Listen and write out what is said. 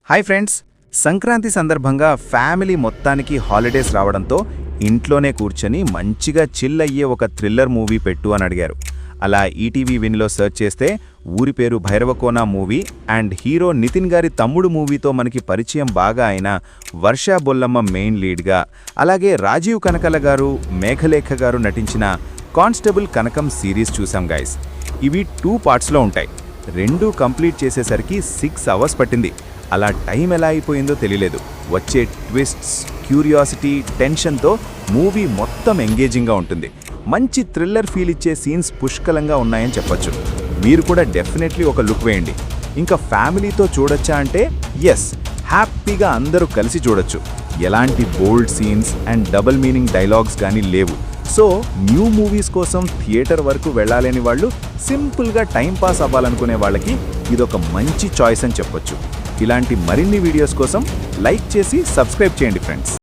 Hi friends, Sankranti సందర్భంగా family మొత్తానికి holidays రావడంతో ఇంట్లోనే కూర్చొని మంచిగా చిల్ అయ్యే ఒక థ్రిల్లర్ మూవీ పెట్టు అని అడిగారు. అలా ఈటీవీ విన్లో సెర్చ్ చేస్తే ఊరి పేరు Bhairavakona movie and hero Nithin గారి తమ్ముడు మూవీతో మనకి పరిచయం బాగా అయిన వర్షా బొల్లమ్మ మెయిన్ లీడ్గా, అలాగే రాజీవ్ కనకల గారు, మేఘలేఖ గారు నటించిన కానిస్టేబుల్ కనకం సిరీస్ చూసాం గైస్. ఇవి 2 పార్ట్స్లో ఉంటాయి. 2 కంప్లీట్ చేసేసరికి 6 అవర్స్ పట్టింది. అలా టైం ఎలా అయిపోయిందో తెలియలేదు. వచ్చే ట్విస్ట్స్, క్యూరియాసిటీ, టెన్షన్తో మూవీ మొత్తం ఎంగేజింగ్గా ఉంటుంది. మంచి థ్రిల్లర్ ఫీల్ ఇచ్చే సీన్స్ పుష్కలంగా ఉన్నాయని చెప్పొచ్చు. మీరు కూడా డెఫినెట్లీ ఒక లుక్ వేయండి. ఇంకా ఫ్యామిలీతో చూడొచ్చా అంటే ఎస్, హ్యాపీగా అందరూ కలిసి చూడొచ్చు. ఎలాంటి bold scenes and double meaning dialogues కానీ లేవు. సో న్యూ మూవీస్ కోసం థియేటర్ వరకు వెళ్ళాలని వాళ్ళు, సింపుల్గా టైంపాస్ అవ్వాలనుకునే వాళ్ళకి ఇదొక మంచి చాయిస్ అని చెప్పొచ్చు. ఇలాంటి మరిన్ని వీడియోస్ కోసం లైక్ చేసి సబ్స్క్రైబ్ చేయండి ఫ్రెండ్స్.